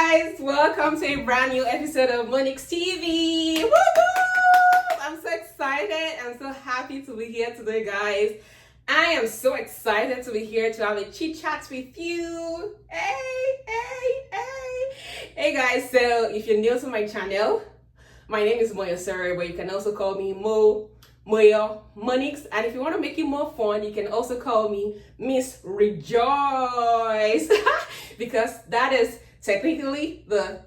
guys, welcome to a brand new episode of Monique's TV. Woo-hoo! I'm so excited. I'm so happy to be here today, guys. I am so excited to be here to have a chit chat with you. Hey guys, so if you're new to my channel, my name is Moyo Sere, but you can also call me Moyo, Monique's, and if you want to make it more fun, you can also call me Miss Rejoice because that is technically the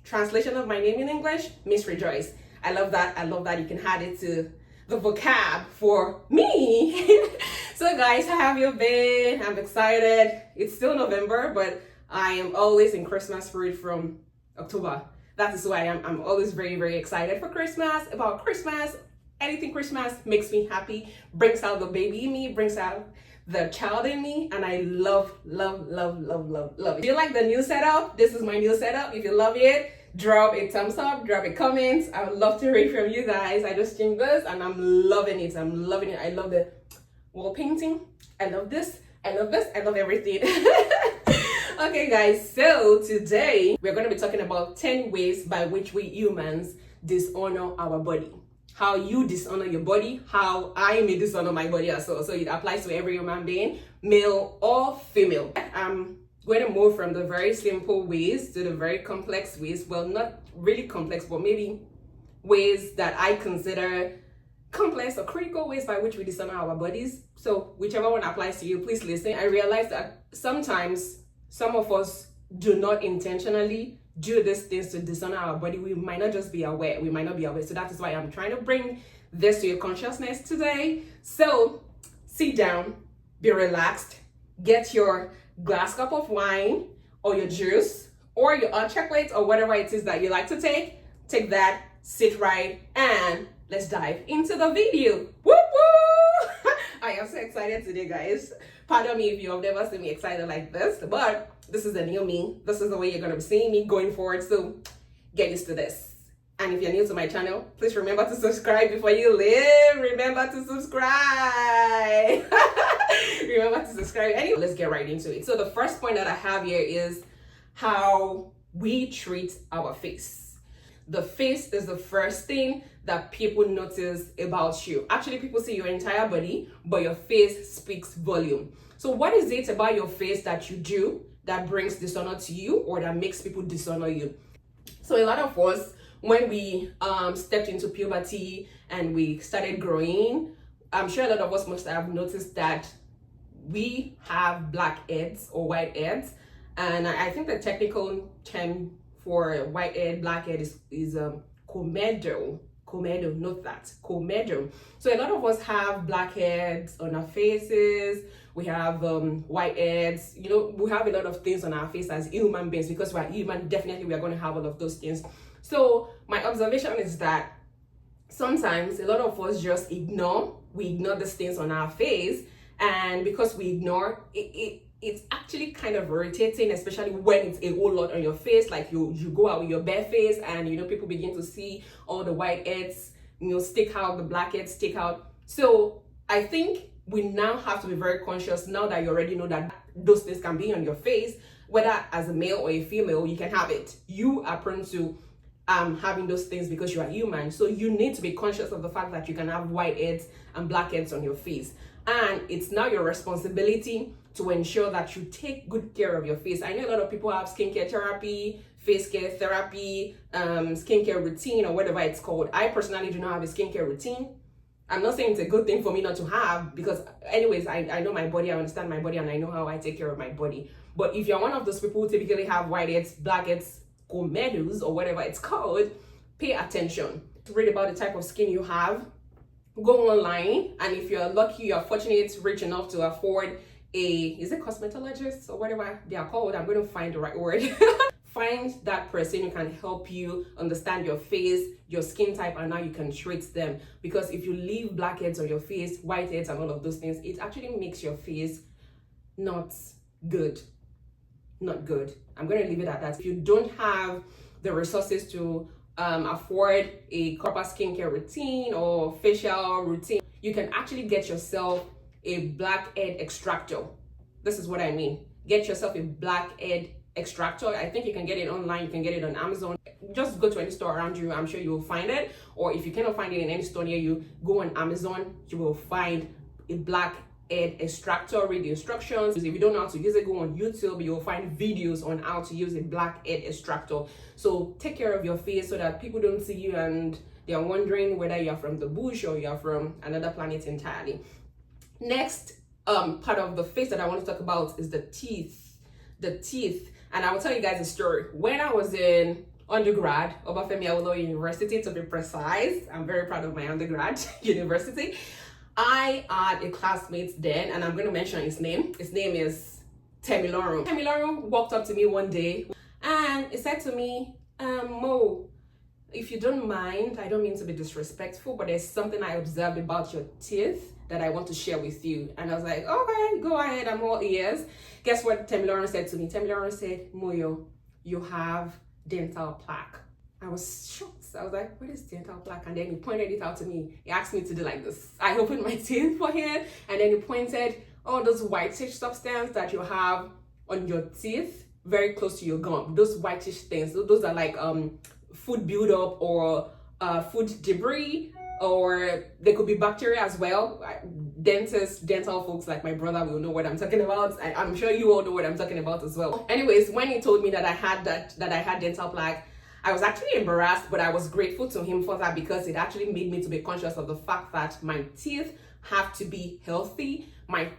translation of my name in English, Miss Rejoice. I love that. I love that you can add it to the vocab for me. So guys, how have you been? I'm excited. It's still November, but I am always in Christmas spirit from October. That is why I'm always very, very excited for Christmas, about Christmas. Anything Christmas makes me happy, brings out the baby in me, brings out the child in me, and I love it. Do you like the new setup? This is my new setup. If you love it, drop a thumbs up, drop a comment. I would love to read from you guys. I just changed this and I'm loving it. I'm loving it. I love the wall painting. I love this. I love this. I love everything. Okay guys, so today we're going to be talking about 10 ways by which we humans dishonor our body. How you dishonor your body, how I may dishonor my body as well. So it applies to every human being, male or female. I'm going to move from the very simple ways to the very complex ways. Well, not really complex, but maybe ways that I consider complex or critical ways by which we dishonor our bodies. So whichever one applies to you, please listen. I realize that sometimes some of us do not intentionally do these things to dishonor our body. We might not just be aware. We might not be aware. So that is why I'm trying to bring this to your consciousness today. So sit down, be relaxed, get your glass cup of wine or your juice or your hot chocolate or whatever it is that you like to take. Take that, sit right, and let's dive into the video. Woo woo! I am so excited today, guys. Pardon me if you have never seen me excited like this, but this is the new me. This is the way you're going to be seeing me going forward. So get used to this. And if you're new to my channel, please remember to subscribe before you leave. Remember to subscribe. Remember to subscribe. Anyway, let's get right into it. So the first point that I have here is how we treat our face. The face is the first thing that people notice about you. Actually, people see your entire body, but your face speaks volume. So what is it about your face that you do that brings dishonor to you or that makes people dishonor you? So a lot of us, when we stepped into puberty and we started growing, I'm sure a lot of us must have noticed that we have black heads or white heads. And I think the technical term for white head, black head is comedo. Comedo, note that, comedo. So a lot of us have black heads on our faces. We have white heads. You know, we have a lot of things on our face as human beings because we're human. Definitely, we are going to have all of those things. So my observation is that sometimes a lot of us just ignore. We ignore these things on our face, and because we ignore it's actually kind of irritating, especially when it's a whole lot on your face. Like you go out with your bare face and, you know, people begin to see all the white heads, you know, stick out, the black heads stick out. So I think we now have to be very conscious now that you already know that those things can be on your face, whether as a male or a female, you can have it. You are prone to having those things because you are human. So you need to be conscious of the fact that you can have white heads and black heads on your face. And it's now your responsibility to ensure that you take good care of your face. I know a lot of people have skincare therapy, face care therapy, skincare routine, or whatever it's called. I personally do not have a skincare routine. I'm not saying it's a good thing for me not to have because anyways, I know my body, I understand my body, and I know how I take care of my body. But if you're one of those people who typically have white heads, black heads, comedos, or whatever it's called, pay attention. Read about the type of skin you have. Go online, and if you're lucky, you're fortunate, rich enough to afford is it cosmetologist or whatever they are called? I'm going to find the right word. Find that person who can help you understand your face, your skin type, and now you can treat them. Because if you leave blackheads on your face, whiteheads, and all of those things, it actually makes your face not good. Not good. I'm going to leave it at that. If you don't have the resources to afford a proper skincare routine or facial routine, you can actually get yourself a blackhead extractor. This is what I mean. Get yourself a blackhead extractor. I think you can get it online, you can get it on Amazon. Just go to any store around you, I'm sure you will find it. Or if you cannot find it in any store near you, go on Amazon, you will find a blackhead extractor. Read the instructions. If you don't know how to use it, go on YouTube, you'll find videos on how to use a blackhead extractor. So take care of your face so that people don't see you and they are wondering whether you are from the bush or you are from another planet entirely. Next part of the face that I want to talk about is the teeth. The teeth. And I will tell you guys a story. When I was in undergrad, Obafemi Awolowo University to be precise, I'm very proud of my undergrad university. I had a classmate then, and I'm going to mention his name. His name is Temilorun. Temilorun walked up to me one day and he said to me, Mo, if you don't mind, I don't mean to be disrespectful, but there's something I observed about your teeth that I want to share with you. And I was like, okay, go ahead, I'm all ears. Guess what Temilorun said to me? Temilorun said, Moyo, you have dental plaque. I was shocked. I was like, what is dental plaque? And then he pointed it out to me. He asked me to do like this. I opened my teeth for him, and then he pointed, oh, those whitish substance that you have on your teeth, very close to your gum. Those whitish things, those are like food buildup or food debris, or they could be bacteria as well. Dentists, dental folks like my brother will know what I'm talking about. I'm sure you all know what I'm talking about as well. Anyways, when he told me that I had dental plaque, I was actually embarrassed, but I was grateful to him for that because it actually made me to be conscious of the fact that my teeth have to be healthy. My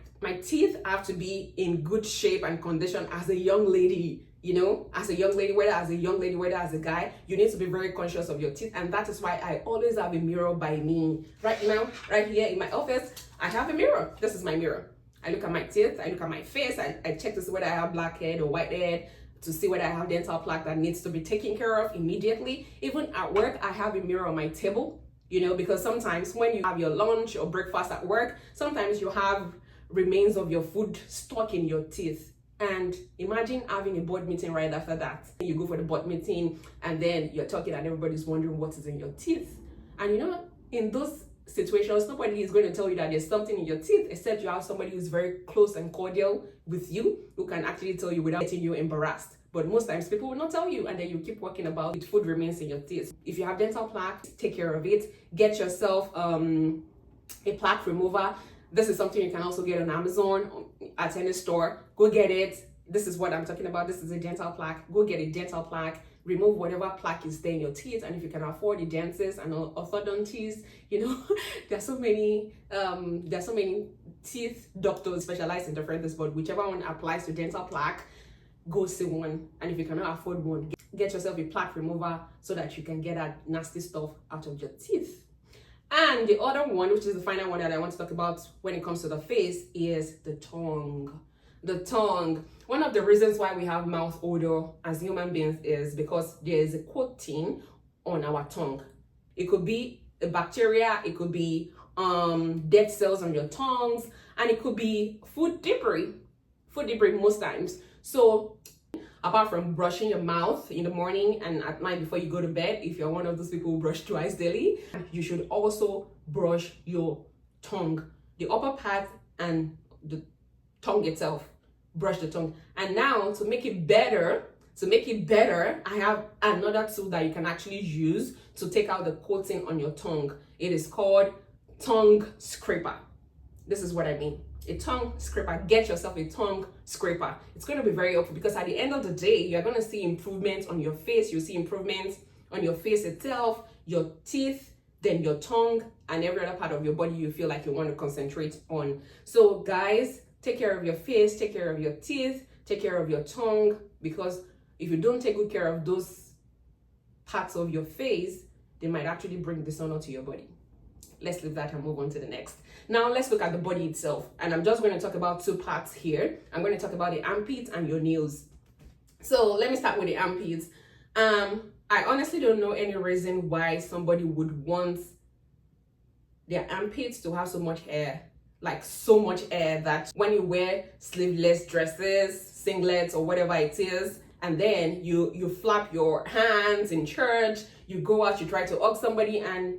teeth have to be in good shape and condition as a young lady. You know, as a young lady, whether as a guy, you need to be very conscious of your teeth. And that is why I always have a mirror by me. Right now, right here in my office, I have a mirror. This is my mirror. I look at my teeth, I look at my face, I check to see whether I have blackhead or whitehead, to see whether I have dental plaque that needs to be taken care of immediately. Even at work, I have a mirror on my table, you know, because sometimes when you have your lunch or breakfast at work, sometimes you have remains of your food stuck in your teeth. And imagine having a board meeting right after that. You go for the board meeting and then you're talking and everybody's wondering what is in your teeth. And you know, in those situations, nobody is going to tell you that there's something in your teeth except you have somebody who's very close and cordial with you who can actually tell you without getting you embarrassed. But most times people will not tell you, and then you keep walking about with food remains in your teeth. If you have dental plaque, take care of it. Get yourself a plaque remover. This is something you can also get on Amazon, at any store. Go get it. This is what I'm talking about. This is a dental plaque. Go get a dental plaque. Remove whatever plaque is there in your teeth. And if you can afford a dentist and orthodontist, you know, there's so many teeth doctors specialized in different things, but whichever one applies to dental plaque, go see one. And if you cannot afford one, get yourself a plaque remover so that you can get that nasty stuff out of your teeth. And the other one, which is the final one that I want to talk about when it comes to the face, is the tongue. The tongue. One of the reasons why we have mouth odor as human beings is because there is a coating on our tongue. It could be a bacteria, it could be dead cells on your tongues, and it could be food debris most times. So apart from brushing your mouth in the morning and at night before you go to bed, if you're one of those people who brush twice daily, you should also brush your tongue, the upper part and the tongue itself. Brush the tongue. And now to make it better, I have another tool that you can actually use to take out the coating on your tongue. It is called tongue scraper. This is what I mean. A tongue scraper. Get yourself a tongue scraper. It's going to be very helpful because at the end of the day, you're going to see improvements on your face. You'll see improvements on your face itself, your teeth, then your tongue, and every other part of your body you feel like you want to concentrate on. So guys, take care of your face, take care of your teeth, take care of your tongue, because if you don't take good care of those parts of your face, they might actually bring dishonor to your body. Let's leave that and move on to the next. Now let's look at the body itself. And I'm just going to talk about two parts here. I'm going to talk about the armpits and your nails. So let me start with the armpits. I honestly don't know any reason why somebody would want their armpits to have so much hair. Like so much hair that when you wear sleeveless dresses, singlets, or whatever it is, and then you flap your hands in church, you go out, you try to hug somebody, and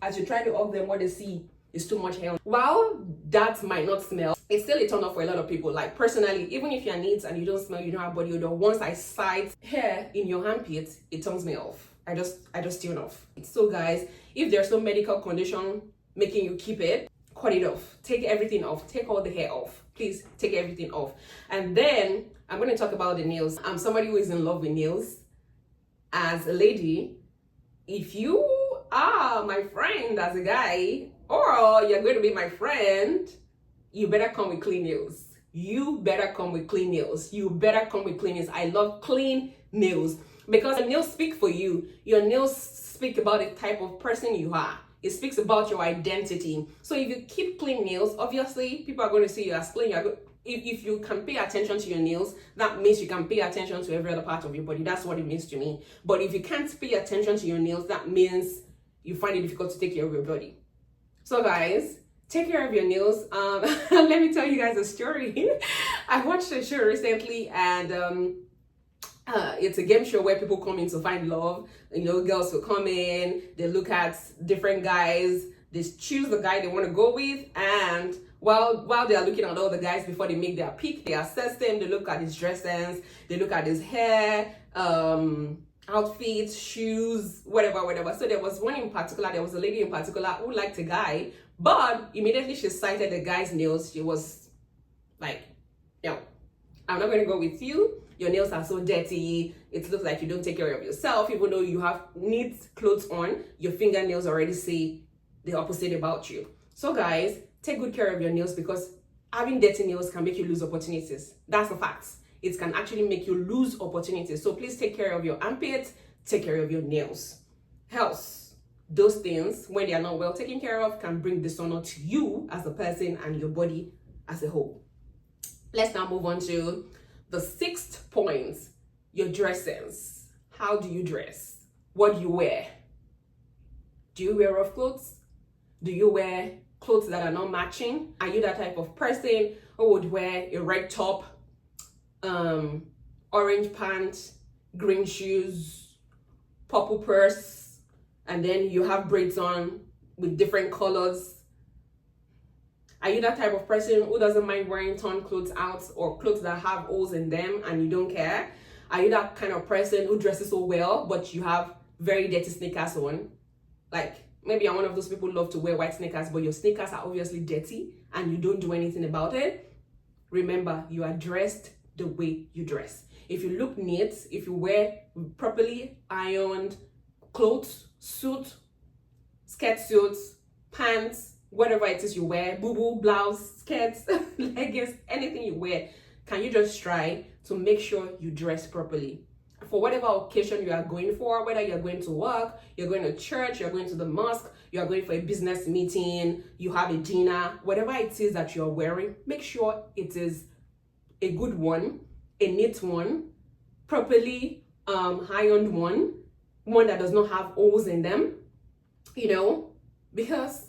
as you try to hug them, what they see It's too much hair. While that might not smell, it's still a turn off for a lot of people. Like personally, even if you're neat and you don't smell, you don't have body odor, once I sight hair in your armpit, it turns me off. I just tune off. So guys, if there's no medical condition making you keep it, cut it off. Take everything off. Take all the hair off. Please take everything off. And then I'm going to talk about the nails. I'm somebody who is in love with nails. As a lady, if you are my friend as a guy, or you're going to be my friend, you better come with clean nails. You better come with clean nails. You better come with clean nails. I love clean nails because the nails speak for you. Your nails speak about the type of person you are. It speaks about your identity. So if you keep clean nails, obviously people are going to see you as clean. If you can pay attention to your nails, that means you can pay attention to every other part of your body. That's what it means to me. But if you can't pay attention to your nails, that means you find it difficult to take care of your body. So guys, take care of your nails. Let me tell you guys a story. I watched a show recently, and it's a game show where people come in to find love. You know, girls will come in, they look at different guys, they choose the guy they want to go with, and while they are looking at all the guys before they make their pick, they assess them, they look at his dress sense, they look at his hair, outfits, shoes, whatever. So there was one in particular, there was a lady in particular who liked a guy, but immediately she sighted the guy's nails. She was like, no, I'm not going to go with you. Your nails are so dirty. It looks like you don't take care of yourself. Even though you have neat clothes on, your fingernails already say the opposite about you. So guys, take good care of your nails, because having dirty nails can make you lose opportunities. That's the fact. It can actually make you lose opportunities. So please take care of your armpits, take care of your nails. Else, those things, when they are not well taken care of, can bring dishonor to you as a person and your body as a whole. Let's now move on to the sixth point, your dress sense. How do you dress? What do you wear? Do you wear rough clothes? Do you wear clothes that are not matching? Are you that type of person who would wear a red top, orange pants, green shoes, purple purse, and then you have braids on with different colors? Are you that type of person who doesn't mind wearing torn clothes out, or clothes that have holes in them and you don't care? Are you that kind of person who dresses so well but you have very dirty sneakers on? Like, maybe you're one of those people who love to wear white sneakers, but your sneakers are obviously dirty and you don't do anything about it. Remember, you are dressed the way you dress. If you look neat, if you wear properly ironed clothes, suit, skirt suits, pants, whatever it is you wear, boo-boo, blouse, skirts, leggings, anything you wear, can you just try to make sure you dress properly? For whatever occasion you are going for, whether you're going to work, you're going to church, you're going to the mosque, you're going for a business meeting, you have a dinner, whatever it is that you're wearing, make sure it is a good one, a neat one, properly ironed one that does not have holes in them, because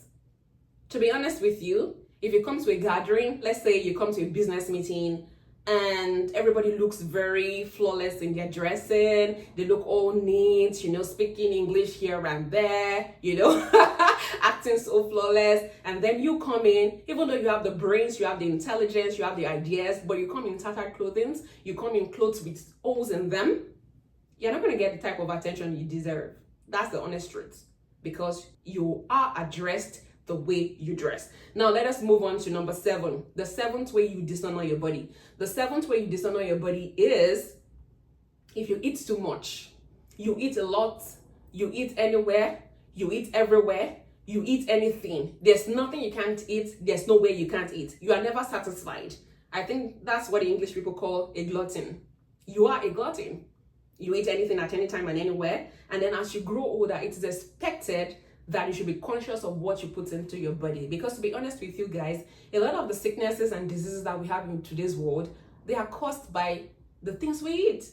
to be honest with you, if you come to a gathering, let's say you come to a business meeting and everybody looks very flawless in their dressing, they look all neat, speaking English here and there, acting so flawless, and then you come in, even though you have the brains, you have the intelligence, you have the ideas, but you come in tattered clothing, you come in clothes with holes in them, you're not going to get the type of attention you deserve. That's the honest truth, because you are addressed the way you dress. Now let us move on to number 7. The 7th way you dishonor your body. The 7th way you dishonor your body is if you eat too much. You eat a lot, you eat anywhere, you eat everywhere, you eat anything. There's nothing you can't eat, there's no way you can't eat. You are never satisfied. I think that's what the English people call a glutton. You are a glutton. You eat anything at any time and anywhere, and then as you grow older, it is expected that you should be conscious of what you put into your body. Because to be honest with you guys, a lot of the sicknesses and diseases that we have in today's world, they are caused by the things we eat.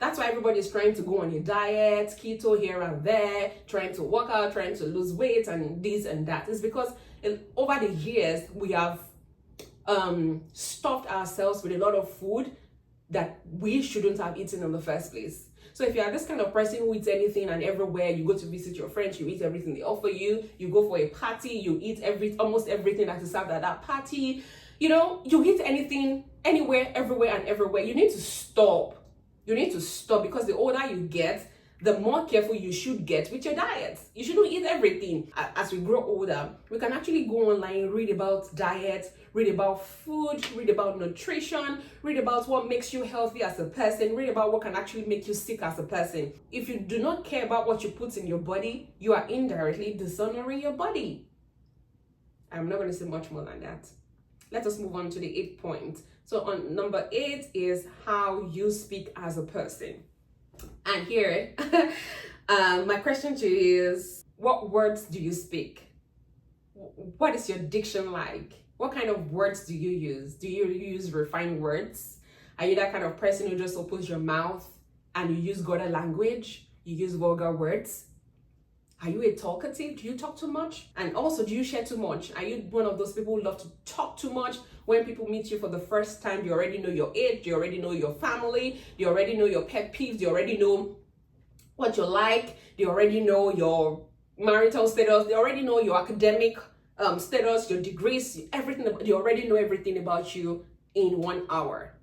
That's why everybody is trying to go on a diet, keto here and there, trying to work out, trying to lose weight and this and that. It's because over the years, we have stuffed ourselves with a lot of food that we shouldn't have eaten in the first place. So if you are this kind of person who eats anything and everywhere, you go to visit your friends, you eat everything they offer you, you go for a party, you eat almost everything that is served at that party, you eat anything, anywhere, everywhere and everywhere. You need to stop. You need to stop, because the older you get, the more careful you should get with your diet. You shouldn't eat everything. As we grow older, we can actually go online, read about diet, read about food, read about nutrition, read about what makes you healthy as a person, read about what can actually make you sick as a person. If you do not care about what you put in your body, you are indirectly dishonoring your body. I'm not going to say much more than that. Let us move on to the 8th point. So on number 8 is how you speak as a person. And here, my question to you is, what words do you speak? What is your diction like? What kind of words do you use? Do you use refined words? Are you that kind of person who just opens your mouth and you use gutter language? You use vulgar words? Are you a talkative? Do you talk too much? And also, do you share too much? Are you one of those people who love to talk too much? When people meet you for the first time, you already know your age, you already know your family, you already know your pet peeves, you already know what you like, you already know your marital status, you already know your academic status, your degrees, everything. You already know everything about you in 1 hour.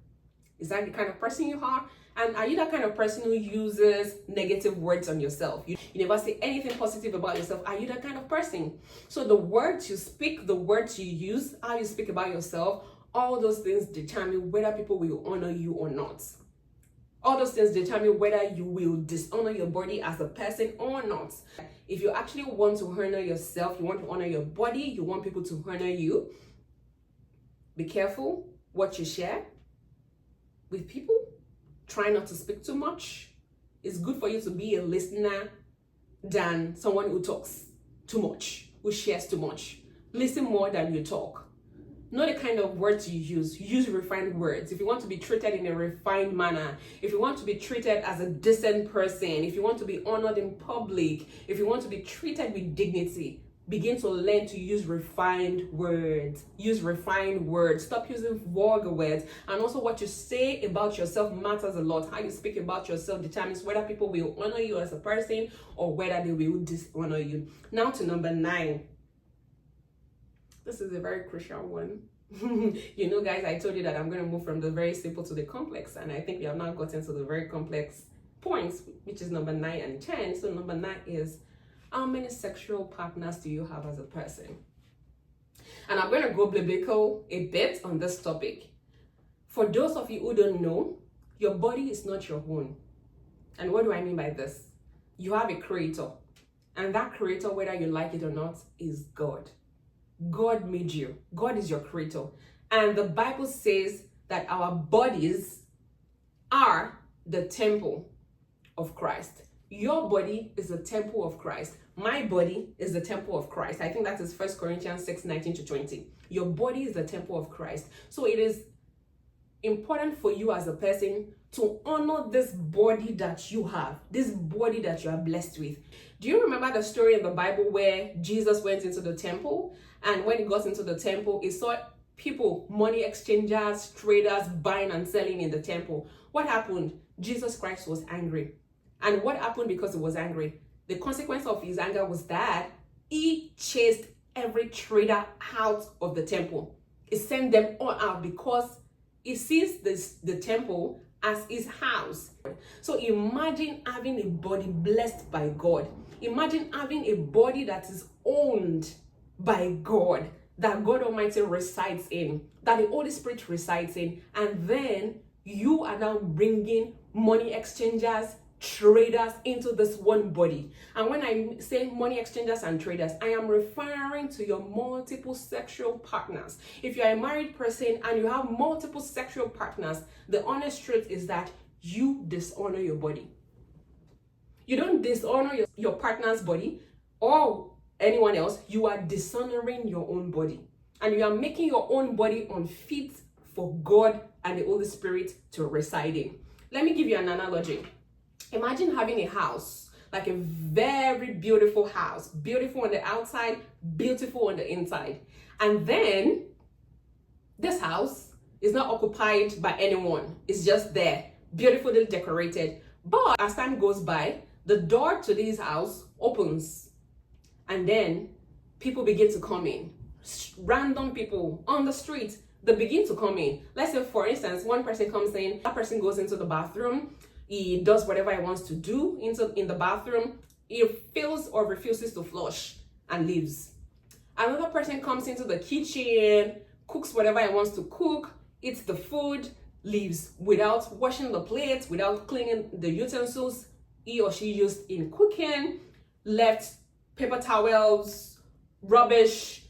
Is that the kind of person you are? And are you that kind of person who uses negative words on yourself? You never say anything positive about yourself. Are you that kind of person? So the words you speak, the words you use, how you speak about yourself, all those things determine whether people will honor you or not. All those things determine whether you will dishonor your body as a person or not. If you actually want to honor yourself, you want to honor your body, you want people to honor you, be careful what you share with people. Try not to speak too much. It's good for you to be a listener than someone who talks too much, who shares too much. Listen more than you talk. Know the kind of words you use. Use refined words. If you want to be treated in a refined manner, if you want to be treated as a decent person, if you want to be honored in public, if you want to be treated with dignity, begin to learn to use refined words. Use refined words. Stop using vulgar words. And also, what you say about yourself matters a lot. How you speak about yourself determines whether people will honor you as a person or whether they will dishonor you. Now to number 9. This is a very crucial one. Guys, I told you that I'm going to move from the very simple to the complex. And I think we have now gotten to the very complex points, which is number 9 and 10. So number 9 is, how many sexual partners do you have as a person? And I'm going to go biblical a bit on this topic. For those of you who don't know, your body is not your own. And what do I mean by this? You have a creator. And that creator, whether you like it or not, is God. God made you. God is your creator. And the Bible says that our bodies are the temple of Christ. Your body is the temple of Christ. My body is the temple of Christ. I think that is 1 Corinthians 6:19-20. Your body is the temple of Christ. So it is important for you as a person to honor this body that you have, this body that you are blessed with. Do you remember the story in the Bible where Jesus went into the temple? And when he got into the temple, he saw people, money exchangers, traders, buying and selling in the temple. What happened? Jesus Christ was angry. And what happened because he was angry? The consequence of his anger was that he chased every trader out of the temple. He sent them all out because he sees the temple as his house. So imagine having a body blessed by God. Imagine having a body that is owned by God, that God Almighty resides in, that the Holy Spirit resides in, and then you are now bringing money exchangers, traders into this one body. And when I say money exchangers and traders, I am referring to your multiple sexual partners. If you're a married person and you have multiple sexual partners, the honest truth is that you dishonor your body. You don't dishonor your partner's body or anyone else. You are dishonoring your own body. And you are making your own body unfit for God and the Holy Spirit to reside in. Let me give you an analogy. Imagine having a house, like a very beautiful house, beautiful on the outside, beautiful on the inside. And then this house It's not occupied by anyone. It's just there, beautifully decorated. But as time goes by, the door to this house opens, and then people begin to come in. Random people on the street, they begin to come in. Let's say, for instance, one person comes in, that person goes into the bathroom, he does whatever he wants to do in the bathroom, he fails or refuses to flush and leaves. Another person comes into the kitchen, cooks whatever he wants to cook, eats the food, leaves without washing the plates, without cleaning the utensils he or she used in cooking, left paper towels, rubbish,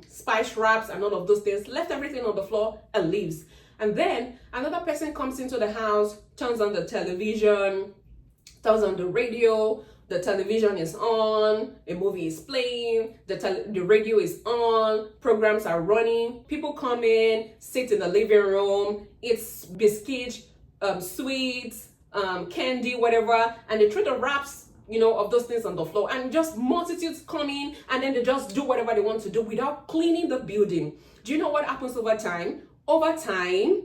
spice wraps and all of those things, left everything on the floor and leaves. And then another person comes into the house, turns on the television, turns on the radio, the television is on, a movie is playing, the radio is on, programs are running, people come in, sit in the living room, eat biscuits, sweets, candy, whatever, and they throw the wraps, of those things on the floor, and just multitudes come in, and then they just do whatever they want to do without cleaning the building. Do you know what happens over time? Over time,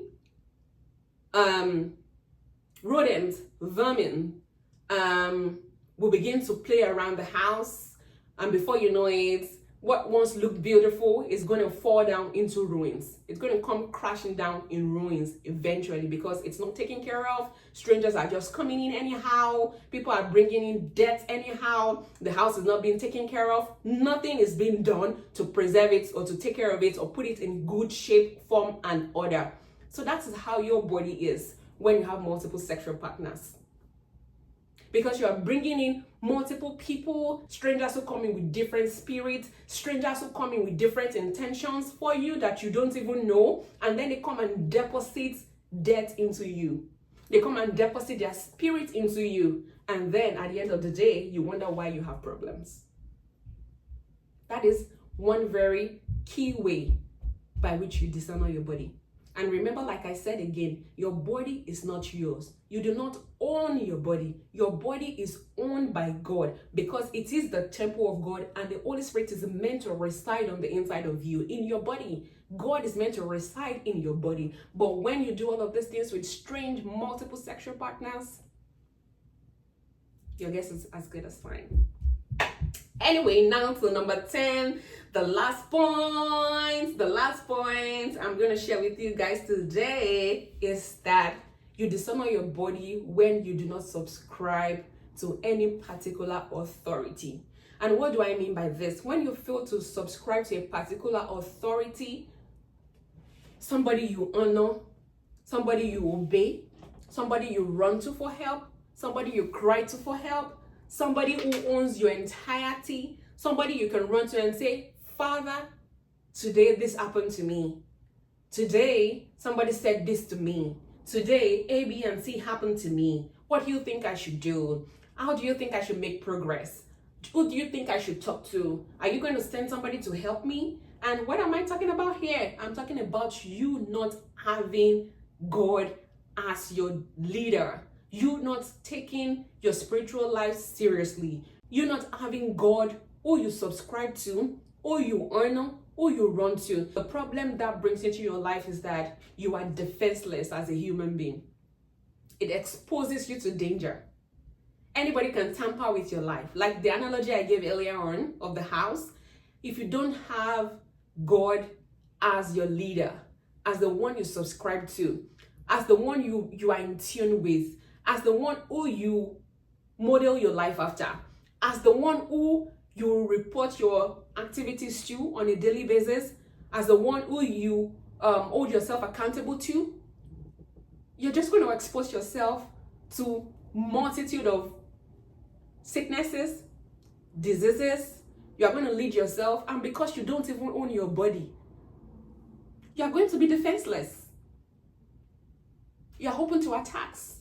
rodents, vermin, will begin to play around the house, and before you know it, what once looked beautiful is going to fall down into ruins. It's going to come crashing down in ruins eventually, because it's not taken care of. Strangers are just coming in anyhow. People are bringing in debt anyhow. The house is not being taken care of. Nothing is being done to preserve it or to take care of it or put it in good shape, form, and order. So that is how your body is when you have multiple sexual partners. Because you are bringing in multiple people, strangers who come in with different spirits, strangers who come in with different intentions for you that you don't even know, and then they come and deposit debt into you. They come and deposit their spirit into you, and then at the end of the day, you wonder why you have problems. That is one very key way by which you dishonor your body. And remember, like I said again, your body is not yours. You do not own your body. Your body is owned by God, because it is the temple of God, and the Holy Spirit is meant to reside on the inside of you, in your body. God is meant to reside in your body. But when you do all of these things with strange, multiple sexual partners, your guess is as good as fine. Anyway, now to number 10, the last point I'm going to share with you guys today is that you dishonor your body when you do not subscribe to any particular authority. And what do I mean by this? When you fail to subscribe to a particular authority, somebody you honor, somebody you obey, somebody you run to for help, somebody you cry to for help, somebody who owns your entirety, somebody you can run to and say, Father, today this happened to me. Today, somebody said this to me. Today, A, B, and C happened to me. What do you think I should do? How do you think I should make progress? Who do you think I should talk to? Are you going to send somebody to help me? And what am I talking about here? I'm talking about you not having God as your leader. You not taking your spiritual life seriously. You not having God who you subscribe to, who you honor, who you run to. The problem that brings into your life is that you are defenseless as a human being. It exposes you to danger. Anybody can tamper with your life. Like the analogy I gave earlier on of the house, if you don't have God as your leader, as the one you subscribe to, as the one you are in tune with, as the one who you model your life after, as the one who you report your activities to on a daily basis, as the one who you hold yourself accountable to, you're just going to expose yourself to multitude of sicknesses, diseases. You're going to lead yourself, and because you don't even own your body, you're going to be defenseless. You're open to attacks.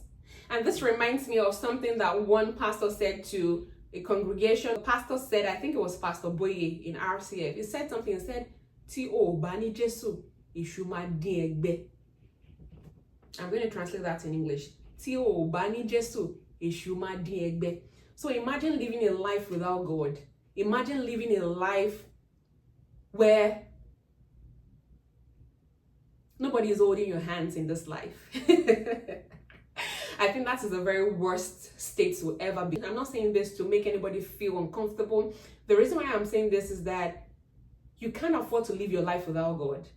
And this reminds me of something that one pastor said to a congregation. The pastor said, I think it was Pastor Boye in RCF. He said something, he said, T.O. Bani Jesu, Ishuma Diegbe. I'm going to translate that in English. T.O. Bani Jesu, Ishuma Diegbe. So imagine living a life without God. Imagine living a life where Nobody is holding your hands in this life. I think that is the very worst state to ever be. I'm not saying this to make anybody feel uncomfortable. The reason why I'm saying this is that you can't afford to live your life without God.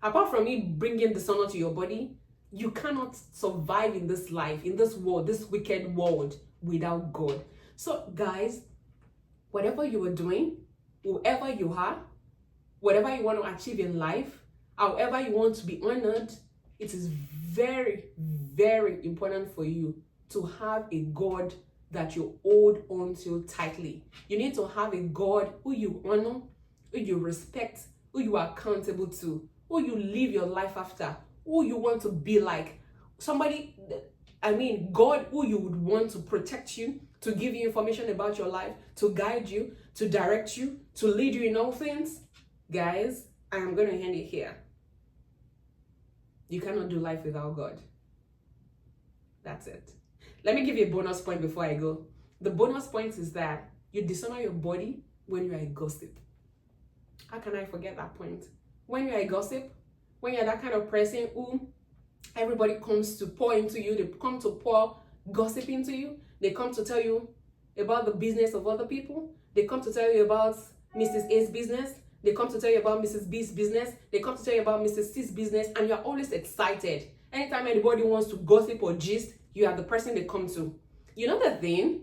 Apart from it bringing dishonor to your body, you cannot survive in this life, in this world, this wicked world, without God. So guys, whatever you are doing, whoever you are, whatever you want to achieve in life, however you want to be honored, it is very, very important for you to have a God that you hold on to tightly. You need to have a God who you honor, who you respect, who you are accountable to, who you live your life after, who you want to be like. Somebody, God who you would want to protect you, to give you information about your life, to guide you, to direct you, to lead you in all things. Guys, I am going to end it here. You cannot do life without God. That's it. Let me give you a bonus point before I go. The bonus point is that you dishonor your body when you are a gossip. How can I forget that point? When you are a gossip, when you're that kind of person who everybody comes to pour into you, they come to pour gossip into you, they come to tell you about the business of other people, they come to tell you about Mrs. A's business, they come to tell you about Mrs. B's business, they come to tell you about Mrs. C's business, and you're always excited. Anytime anybody wants to gossip or gist, you are the person they come to. You know the thing?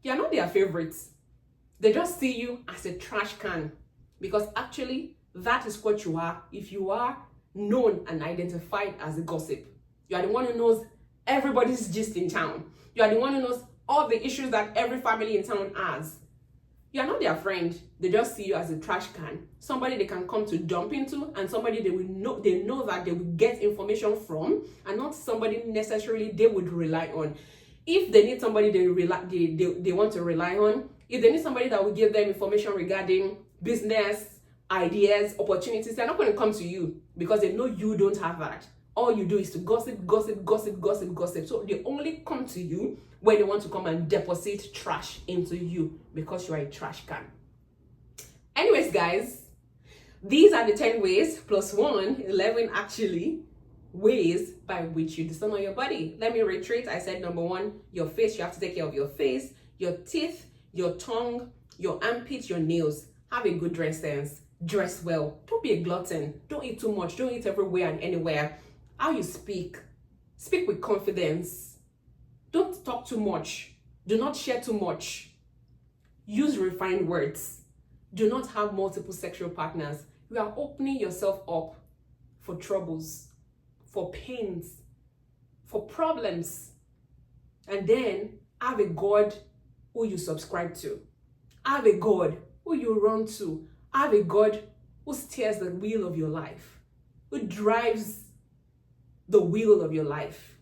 You're not their favorites. They just see you as a trash can. Because actually, that is what you are if you are known and identified as a gossip. You are the one who knows everybody's gist in town. You are the one who knows all the issues that every family in town has. You are not their friend. They just see you as a trash can, somebody they can come to dump into, and somebody they know that they will get information from, and not somebody necessarily they would rely on. If they need somebody they want to rely on, if they need somebody that will give them information regarding business ideas, opportunities, they're not going to come to you because they know you don't have that. All you do is to gossip. So they only come to you when they want to come and deposit trash into you because you are a trash can. Anyways, guys, these are the 10 ways plus 1, 11 actually, ways by which you dishonor your body. Let me reiterate. I said number 1, your face. You have to take care of your face, your teeth, your tongue, your armpits, your nails. Have a good dress sense. Dress well. Don't be a glutton. Don't eat too much. Don't eat everywhere and anywhere. How you speak with confidence. Don't talk too much. Do not share too much. Use refined words. Do not have multiple sexual partners. You are opening yourself up for troubles, for pains, for problems. And then have a God who you subscribe to. Have a God who you run to. Have a God who steers the wheel of your life, who drives the wheel of your life.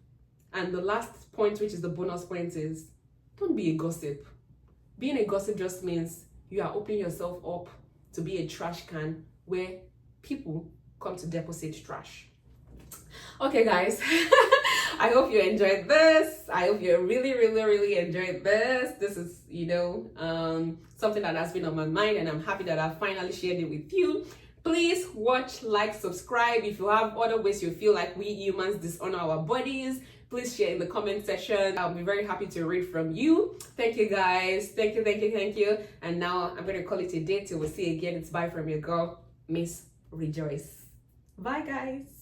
And the last point, which is the bonus point, is don't be a gossip. Being a gossip just means you are opening yourself up to be a trash can where people come to deposit trash. Okay, guys. I hope you enjoyed this. I hope you really enjoyed this. This is, something that has been on my mind, and I'm happy that I finally shared it with you. Please watch, like, subscribe. If you have other ways you feel like we humans dishonor our bodies, please share in the comment section. I'll be very happy to read from you. Thank you, guys. Thank you. And now I'm going to call it a day till we see again. It's bye from your girl, Miss Rejoice. Bye, guys.